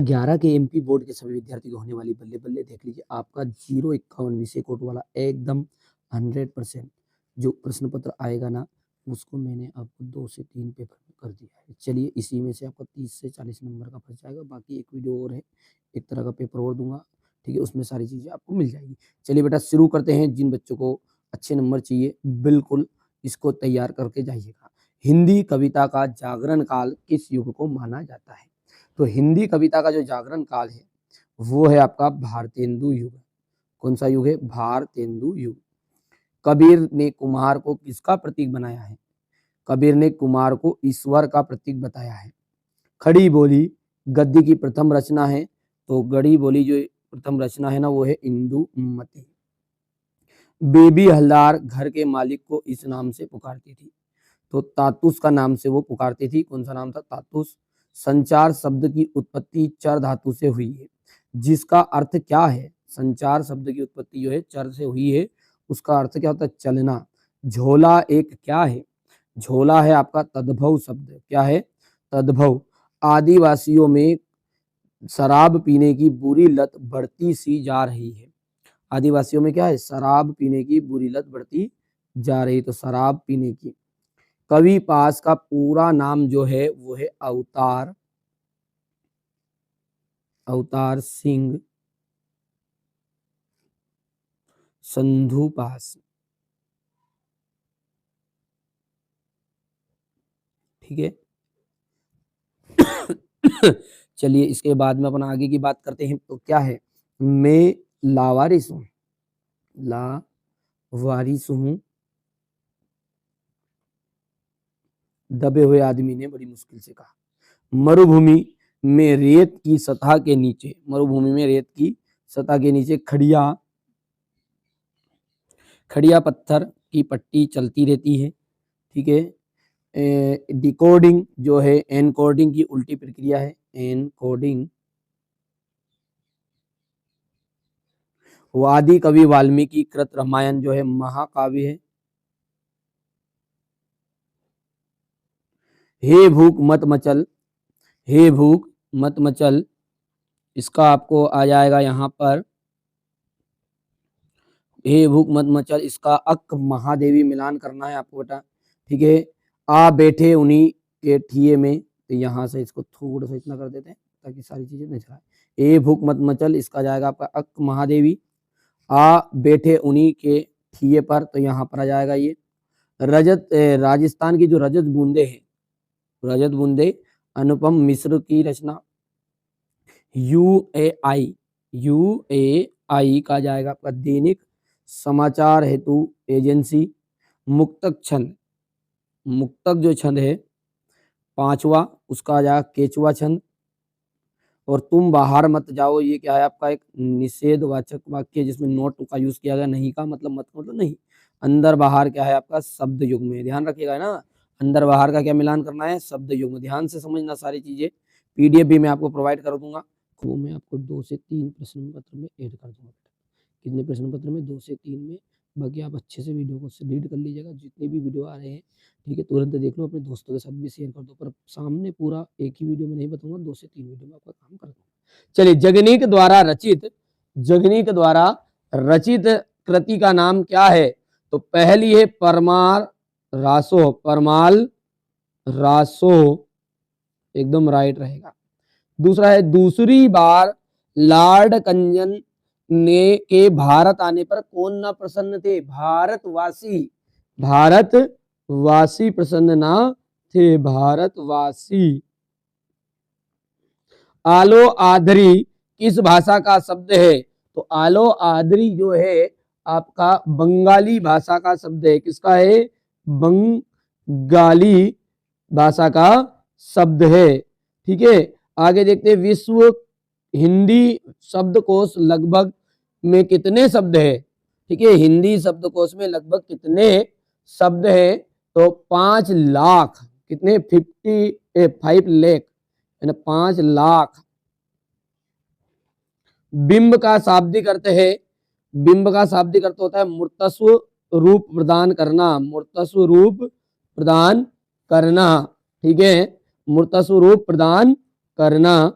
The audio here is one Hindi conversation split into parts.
11 के एमपी बोर्ड के सभी विद्यार्थी को होने वाली बल्ले बल्ले देख लीजिए। आपका 051 विषय कोड वाला एकदम 100% जो प्रश्न पत्र आएगा ना, उसको मैंने आपको 2 से 3 पेपर में कर दिया है। चलिए इसी में से आपका 30 से 40 नंबर का फंस जाएगा। बाकी एक वीडियो और है, एक तरह का पेपर और दूंगा, ठीक है, उसमें सारी चीज़ें आपको मिल जाएगी। चलिए बेटा शुरू करते हैं। जिन बच्चों को अच्छे नंबर चाहिए बिल्कुल इसको तैयार करके जाइएगा। हिंदी कविता का जागरण काल किस युग को माना जाता है? तो हिंदी कविता का जो जागरण काल है वो है आपका भारतेंदु युग। कौन सा युग है? भारतेंदु युग। कबीर ने कुम्हार को किसका प्रतीक बनाया है? कबीर ने कुम्हार को ईश्वर का प्रतीक बताया है। खड़ी बोली गद्य की प्रथम रचना है, तो खड़ी बोली जो प्रथम रचना है ना वो है इंदुमती। बेबी हलदार घर के मालिक को इस नाम से पुकारती थी, तो तातुस का नाम से वो पुकारती थी। कौन सा नाम था? तातुस। संचार शब्द की उत्पत्ति चर धातु से हुई है, जिसका अर्थ क्या है? संचार शब्द की उत्पत्ति जो है चर से हुई है, उसका अर्थ क्या होता है? चलना। झोला एक क्या है? झोला है आपका तद्भव शब्द। क्या है? तद्भव। आदिवासियों में शराब पीने की बुरी लत बढ़ती सी जा रही है। आदिवासियों में क्या है? शराब पीने की बुरी लत बढ़ती जा रही, तो शराब पीने की। कवि पास का पूरा नाम जो है वो है अवतार सिंह संधू पास। ठीक है। चलिए इसके बाद में अपन आगे की बात करते हैं। तो क्या है? मैं लावारिस हूं, लावारिस हूं। दबे हुए आदमी ने बड़ी मुश्किल से कहा। मरुभूमि में रेत की सतह के नीचे, मरुभूमि में रेत की सतह के नीचे खड़िया पत्थर की पट्टी चलती रहती है। ठीक है। डिकोडिंग जो है एनकोडिंग की उल्टी प्रक्रिया है, एनकोडिंग। वादी कवि वाल्मीकि कृत रामायण जो है महाकाव्य है। हे भूख मत मचल, हे भूख मत मचल, इसका आपको आ जाएगा यहाँ पर हे भूख मत मचल, इसका अक महादेवी मिलान करना है आपको बेटा। ठीक है। आ बैठे उन्हीं के ठिए में, तो यहाँ से इसको थोड़ा सा इतना कर देते हैं ताकि सारी चीजें नजर आए। ए भूख मत मचल, इसका जाएगा आपका अक महादेवी। आ बैठे उन्हीं के ठिए पर, तो यहाँ पर आ जाएगा ये रजत। राजस्थान की जो रजत बूंदे हैं, रजत बूंदे अनुपम मिश्र की रचना। यूएआई का जाएगा आपका दैनिक समाचार हेतु एजेंसी। मुक्तक छंद, मुक्तक जो छंद है 5वां, उसका आ जाएगा केचुआ छंद। और तुम बाहर मत जाओ, ये क्या है आपका? एक निषेधवाचक वाक्य जिसमें नोट का यूज किया गया। नहीं का मतलब मत मतलब नहीं। अंदर बाहर क्या है आपका? शब्द युग में। ध्यान रखिएगा ना, अंदर बाहर का क्या मिलान करना है? शब्द युग में। ध्यान से समझना सारी चीजें। पीडीएफ भी मैं आपको प्रोवाइड कर दूंगा, वो मैं आपको 2 से 3 प्रश्न पत्र में ऐड कर दूंगा। कितने प्रश्न पत्र में? 2 से 3 में। बाकी आप अच्छे से वीडियो को रीड कर लीजिएगा, जितने भी वीडियो आ रहे हैं। ठीक है, तुरंत देख लो, अपने दोस्तों के साथ भी शेयर कर दो। पर सामने पूरा एक ही वीडियो में नहीं बताऊंगा, 2 से 3 वीडियो में आपका काम कर दूंगा। चलिए, जगनीक द्वारा रचित कृति का नाम क्या है? तो पहली है परमार रासो, परमाल रासो, एकदम राइट रहेगा। दूसरा है दूसरी बार लॉर्ड कंजन ने के भारत आने पर कौन ना प्रसन्न थे? भारतवासी प्रसन्न ना थे, भारतवासी। आलो आदरी किस भाषा का शब्द है? तो आलो आदरी जो है आपका बंगाली भाषा का शब्द है। किसका है? बंगाली भाषा का शब्द है। ठीक है, आगे देखते हैं। विश्व हिंदी शब्दकोश लगभग में कितने शब्द है? ठीक है, हिंदी शब्दकोश में लगभग कितने शब्द है? तो 5 लाख। कितने? 5 लाख, 5 लाख। बिंब का शाब्दिक अर्थ है, बिंब का शाब्दिक अर्थ होता है मूर्तस्व रूप प्रदान करना, मूर्तस्व रूप प्रदान करना। ठीक है, मूर्तस्व रूप प्रदान करना।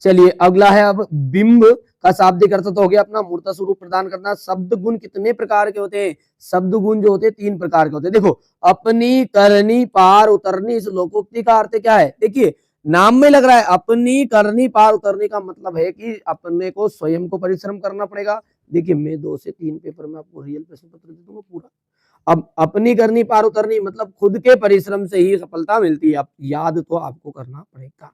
चलिए अगला है अब बिंब का शाब्दिक अर्थ तो हो गया अपना मूर्त स्वरूप प्रदान करना। शब्द गुण कितने प्रकार के होते हैं? शब्द गुण जो होते हैं 3 प्रकार के होते हैं। देखो अपनी, करनी, पार उतरनी, इस लोकोक्ति का अर्थ क्या है? देखिए नाम में लग रहा है अपनी, करनी, पार उतरनी का मतलब है कि अपने को स्वयं को परिश्रम करना पड़ेगा। देखिए मैं 2 से 3 पेपर में आपको रियल प्रश्न पत्र दे दूंगा पूरा। अब अपनी, करनी, पार उतरनी मतलब खुद के परिश्रम से ही सफलता मिलती है। अब याद तो आपको करना पड़ेगा।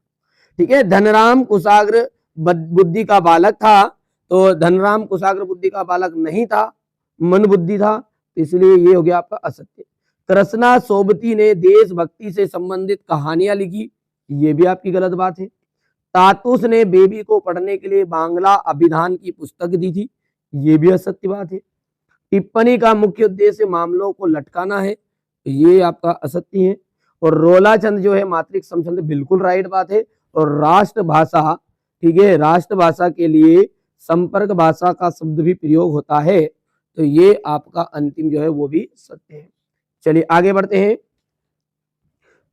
ठीक है। धनराम कुशाग्र बुद्धि का बालक था, तो धनराम कुशाग्र बुद्धि का बालक नहीं था, मन बुद्धि था, तो इसलिए ये हो गया आपका असत्य। कृष्णा सोबती ने देशभक्ति से संबंधित कहानियां लिखी, ये भी आपकी गलत बात है। तातुस ने बेबी को पढ़ने के लिए बांग्ला अभिधान की पुस्तक दी थी, ये भी असत्य बात है। टिप्पणी का मुख्य उद्देश्य मामलों को लटकाना है, तो ये आपका असत्य है। और रोलाचंद जो है मात्रिक समछंद, बिल्कुल राइट बात है। और राष्ट्रभाषा, ठीक है, राष्ट्रभाषा के लिए संपर्क भाषा का शब्द भी प्रयोग होता है, तो ये आपका अंतिम जो है वो भी सत्य है। चलिए आगे बढ़ते हैं।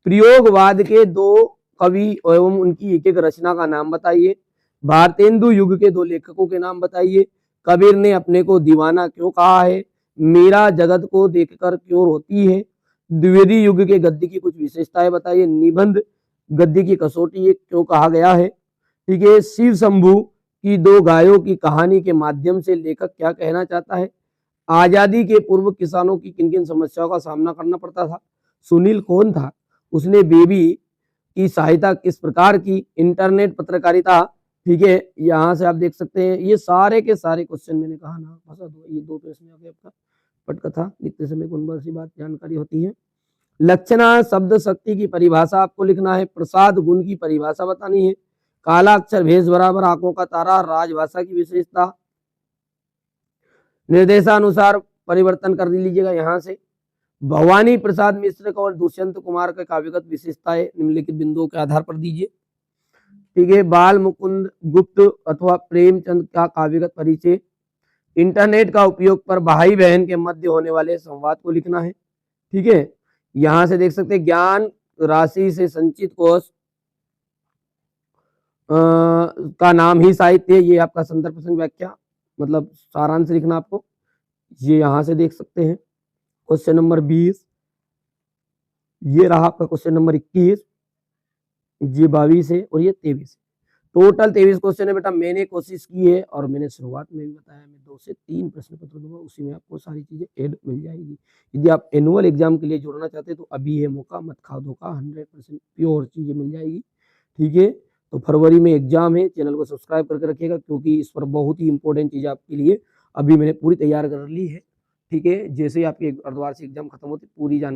प्रयोगवाद के 2 कवि एवं उनकी एक एक रचना का नाम बताइए। भारतेंदु युग के 2 लेखकों के नाम बताइए। कबीर ने अपने को दीवाना क्यों कहा है? मीरा जगत को देखकर क्यों रोती है? द्विवेदी युग के गद्य की कुछ विशेषताएं बताइए। निबंध गद्य की कसौटी ये क्यों कहा गया है? ठीक है। शिव शंभू की 2 गायों की कहानी के माध्यम से लेखक क्या कहना चाहता है? आजादी के पूर्व किसानों की किन किन समस्याओं का सामना करना पड़ता था? सुनील कौन था? उसने बेबी की सहायता किस प्रकार की? इंटरनेट पत्रकारिता, ठीक है, यहाँ से आप देख सकते हैं ये सारे के सारे क्वेश्चन मैंने कहा ना फंसा दो, ये 2 प्रश्न आ गए आपका। पटकथा लिखते समय कौन सी बात जानकारी होती है? लक्षणा शब्द शक्ति की परिभाषा आपको लिखना है। प्रसाद गुण की परिभाषा बतानी है। काला अक्षर भेष बराबर आंखों का तारा, राजभाषा की विशेषता, निर्देशानुसार परिवर्तन कर लीजिएगा यहाँ से। भवानी प्रसाद मिश्र का और दुष्यंत कुमार का काव्यगत विशेषताएं निम्नलिखित बिंदुओं के आधार पर दीजिए। ठीक है। बाल मुकुंद गुप्त अथवा प्रेमचंद का काव्यगत परिचय। इंटरनेट का उपयोग पर भाई बहन के मध्य होने वाले संवाद को लिखना है। ठीक है। यहां से देख सकते हैं ज्ञान राशि से संचित कोश का नाम ही साहित्य, ये आपका संदर्भ प्रसंग व्याख्या मतलब सारांश लिखना आपको, ये यहां से देख सकते हैं। क्वेश्चन नंबर 20, ये रहा आपका क्वेश्चन नंबर 21, ये 22 है और ये 23 है। टोटल 23 क्वेश्चन है बेटा। मैंने कोशिश की है और मैंने शुरुआत में भी बताया मैं 2 से 3 प्रश्न पत्र दूंगा, उसी में आपको सारी चीजें ऐड मिल जाएगी। यदि आप एनुअल एग्जाम के लिए जुड़ना चाहते हैं तो अभी है मौका, मत खाओ धोखा, 100% प्योर चीजें मिल जाएगी। ठीक है। तो फरवरी में एग्जाम है, चैनल को सब्सक्राइब करके रखिएगा क्योंकि इस पर बहुत ही इंपॉर्टेंट चीज आपके लिए अभी मैंने पूरी तैयार कर ली है। ठीक है। जैसे ही आपकी अर्धवार्षिक एग्जाम खत्म होती पूरी जानकारी